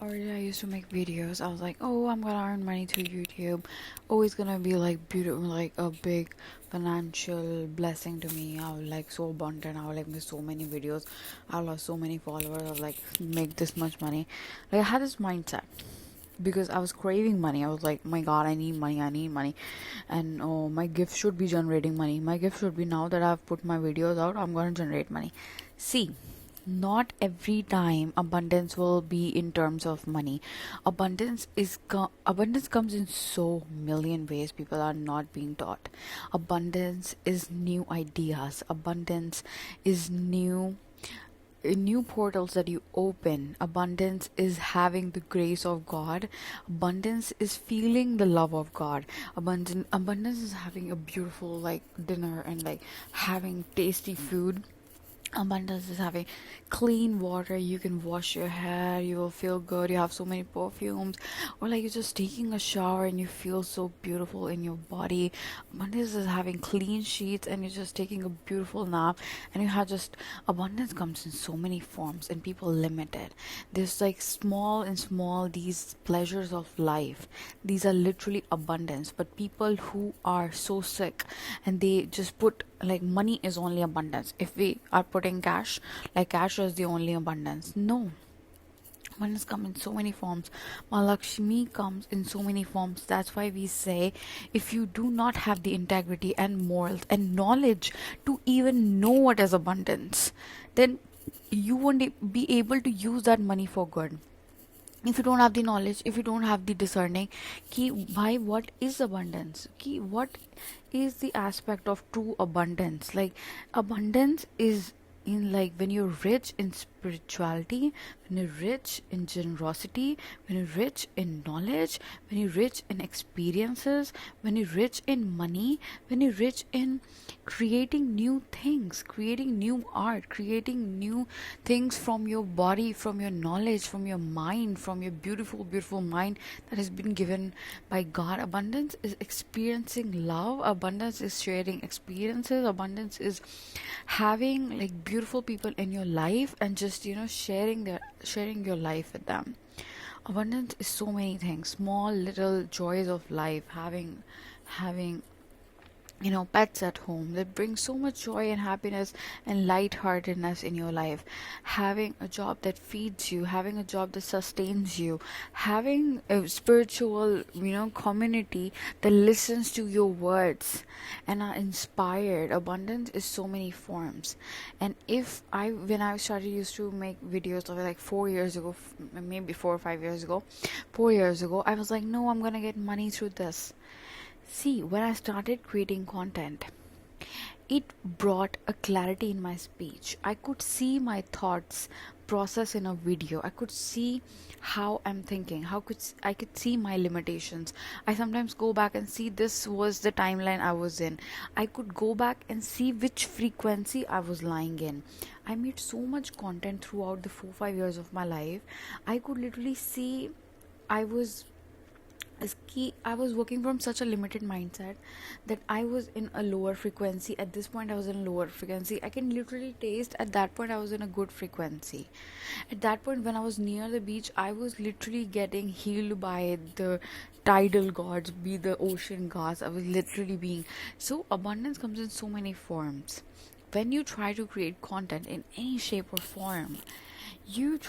Earlier I used to make videos. I was like, oh, I'm gonna earn money through YouTube. Oh, it's gonna be like beautiful, like a big financial blessing to me. I was like so abundant. I would like make so many videos. I'll have so many followers. I was like make this much money. Like I had this mindset because I was craving money. I was like, my God, I need money, and oh, my gift should be generating money. My gift should be now that I've put my videos out, I'm gonna generate money. See, not every time abundance will be in terms of money. Abundance comes in so million ways people are not being taught. Abundance is new ideas. Abundance is new portals that you open. Abundance is having the grace of God. Abundance is feeling the love of God. Abundance is having a beautiful like dinner and like having tasty food. Abundance is having clean water. You can wash your hair, you will feel good. You have so many perfumes, or like you're just taking a shower and you feel so beautiful in your body. Abundance is having clean sheets and you're just taking a beautiful nap, and you have just abundance comes in so many forms, and people limit it. There's like small and small these pleasures of life. These are literally abundance, but people who are so sick and they just put like money is only abundance. If we are putting cash, like cash is the only abundance. No, abundance comes in so many forms. Malakshmi comes in so many forms. That's why we say if you do not have the integrity and morals and knowledge to even know what is abundance, then you won't be able to use that money for good. If you don't have the knowledge, if you don't have the discerning, ki why what is abundance, ki what is the aspect of true abundance. Like abundance is in like when you're rich in spirituality, when you're rich in generosity, when you're rich in knowledge, when you're rich in experiences, when you're rich in money, when you're rich in creating new things, creating new art, creating new things from your body, from your knowledge, from your mind, from your beautiful, beautiful mind that has been given by God. Abundance is experiencing love, abundance is sharing experiences, abundance is having like beautiful people in your life and just sharing your life with them. Abundance is so many things, small little joys of life, having pets at home that bring so much joy and happiness and lightheartedness in your life. Having a job that feeds you, having a job that sustains you, having a spiritual, community that listens to your words and are inspired. Abundance is so many forms. And when I started used to make videos of it like 4 years ago, maybe 4 or 5 years ago, 4 years ago, I was like, no, I'm gonna get money through this. See, when I started creating content, it brought a clarity in my speech. I could see my thoughts process in a video. I could see how I'm thinking. I could see my limitations. I sometimes go back and see this was the timeline I was in. I could go back and see which frequency I was lying in. I made so much content throughout the 4 5 years of my life. I could literally see I was I was working from such a limited mindset that I was in a lower frequency. At this point, I was in a lower frequency. I can literally taste at that point I was in a good frequency. At that point, when I was near the beach, I was literally getting healed by the tidal gods, be the ocean gods. I was literally being so abundance comes in so many forms. When you try to create content in any shape or form, you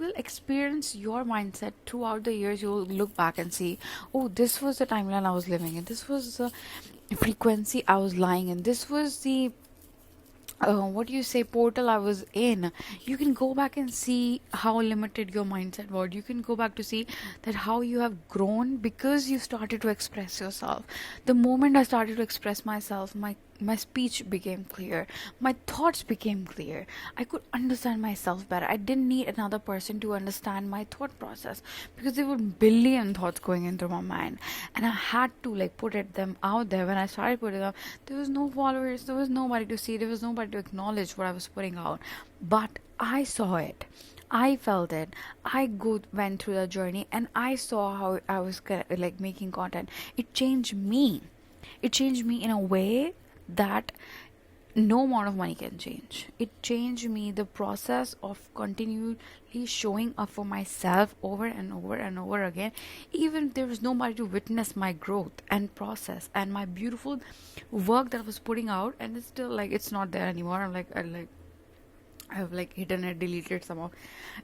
will experience your mindset throughout the years. You'll look back and see, oh, this was the timeline I was living in, this was the frequency I was lying in, this was the what do you say portal I was in. You can go back and see how limited your mindset was. You can go back to see that how you have grown because you started to express yourself. The moment I started to express myself, my speech became clear, my thoughts became clear. I could understand myself better. I didn't need another person to understand my thought process because there were billion thoughts going into my mind, and I had to like them out there. When I started putting them, there was no followers, there was nobody to see, there was nobody to acknowledge what I was putting out. But I saw it, I felt it. Went through the journey, and I saw how I was like making content. It changed me. It changed me in a way that no amount of money can change. It changed me. The process of continually showing up for myself over and over and over again, even if there was nobody to witness my growth and process and my beautiful work that I was putting out, and it's still like it's not there anymore. I've like hidden it, deleted some of.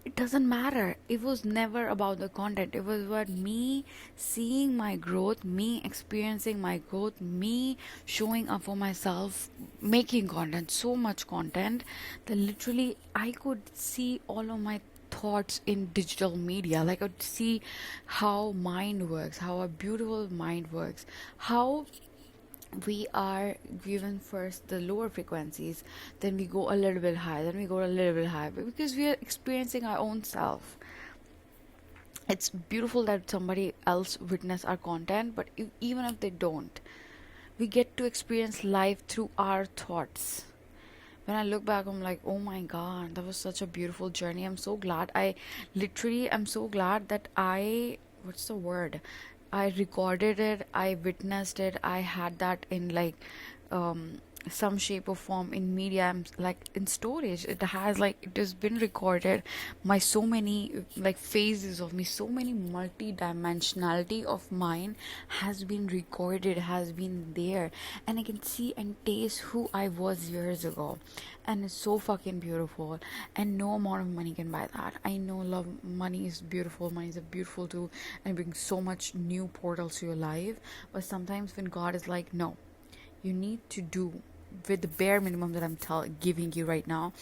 It doesn't matter. It was never about the content. It was about me seeing my growth, me experiencing my growth, me showing up for myself, making content, so much content that literally I could see all of my thoughts in digital media. Like I could see how mind works, how a beautiful mind works, how we are given first the lower frequencies, then we go a little bit higher, then we go a little bit higher because we are experiencing our own self. It's beautiful that somebody else witness our content, but even if they don't, we get to experience life through our thoughts. When I look back, I'm like, oh my god, that was such a beautiful journey. I'm so glad. I'm so glad that what's the word? I recorded it, I witnessed it, I had that in like um some shape or form in media, like in storage. It has like it has been recorded. My so many like phases of me, so many multi-dimensionality of mine has been recorded, has been there, and I can see and taste who I was years ago, and it's so fucking beautiful, and no amount of money can buy that. I know love money is beautiful, money is a beautiful tool and it brings so much new portals to your life, but sometimes when God is like, no, you need to do with the bare minimum that I'm giving you right now,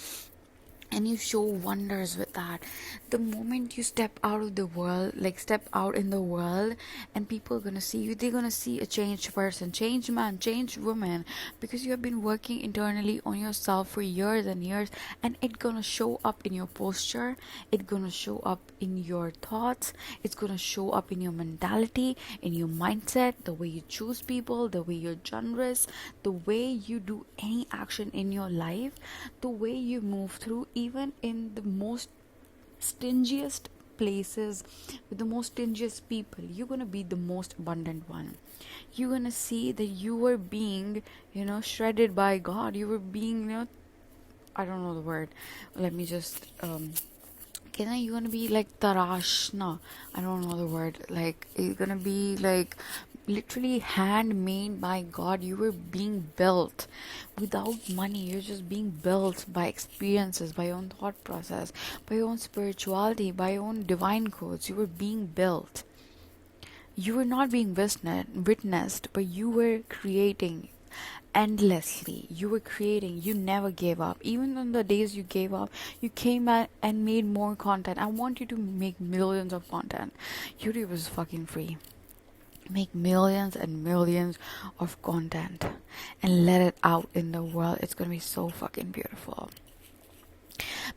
and you show wonders with that. The moment you step out of the world, like step out in the world, and people are gonna see you, they're gonna see a changed person, changed man, changed woman, because you have been working internally on yourself for years and years, and it's gonna show up in your posture, it's gonna show up in your thoughts, it's gonna show up in your mentality, in your mindset, the way you choose people, the way you're generous, the way you do any action in your life, the way you move through, even in the most stingiest places with the most stingiest people, you're gonna be the most abundant one. You're gonna see that you were being, shredded by God. You were being, I don't know the word. Let me just you're gonna be like tarash, no, I don't know the word, like you're gonna be like literally handmade by God. You were being built without money. You're just being built by experiences, by your own thought process, by your own spirituality, by your own divine codes. You were being built. You were not being witnessed, but you were creating endlessly. You were creating. You never gave up. Even on the days you gave up, you came back and made more content. I want you to make millions of content. YouTube is fucking free. Make millions and millions of content and let it out in the world. It's gonna be so fucking beautiful.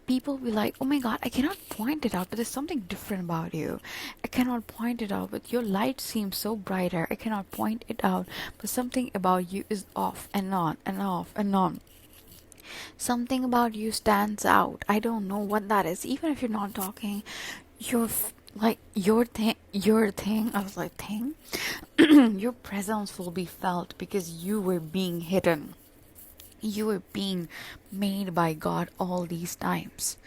People be like, oh my god, I cannot point it out, but there's something different about you. I cannot point it out, but your light seems so brighter. I cannot point it out, but something about you is off and on and off and on. Something about you stands out. I don't know what that is. Even if you're not talking, you're like your thing. I was like, thing? Your presence will be felt because you were being hidden. You were being made by God all these times.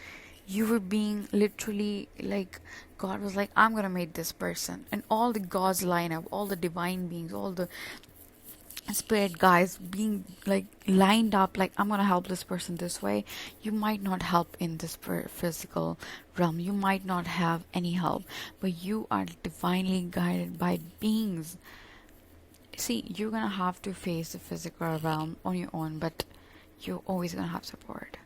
You were being literally like, God was like, I'm gonna make this person, and all the gods line up, all the divine beings, all the spirit guys being like lined up, like, I'm gonna help this person this way. You might not help in this physical realm, you might not have any help, but you are divinely guided by beings. See, you're gonna have to face the physical realm on your own, but you're always gonna have support,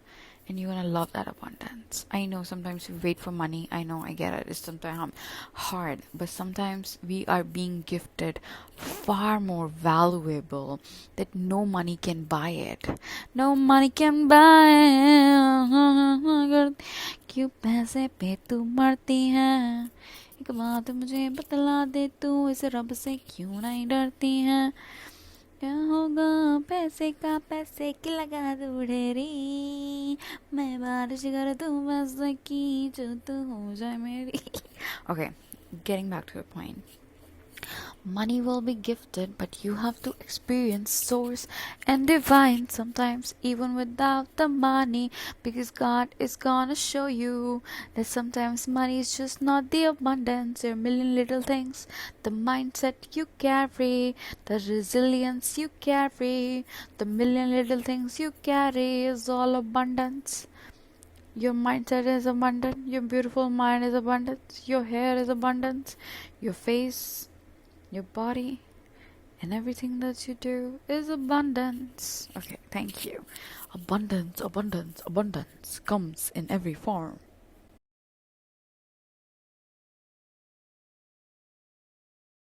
and you're gonna love that abundance. I know sometimes we wait for money. I know, I get it. It's sometimes hard, but sometimes we are being gifted far more valuable that no money can buy it. No money can buy it. क्यों पैसे पे तू मरती है? एक बात मुझे बतला दे, तू इस रब से क्यों नहीं डरती है? क्या होगा पैसे का, पैसे की लगा दो ढेरी, मैं बारिश कर दूं पैसे की, जो तू हो जाए मेरी. Okay, getting back to the point. Money will be gifted, but you have to experience source and divine sometimes, even without the money, because God is gonna show you that sometimes money is just not the abundance. There are a million little things. The mindset you carry, the resilience you carry, the million little things you carry is all abundance. Your mindset is abundant, your beautiful mind is abundant, your hair is abundant, your face, your body, and everything that you do is abundance. Okay, thank you. Abundance, abundance, abundance comes in every form.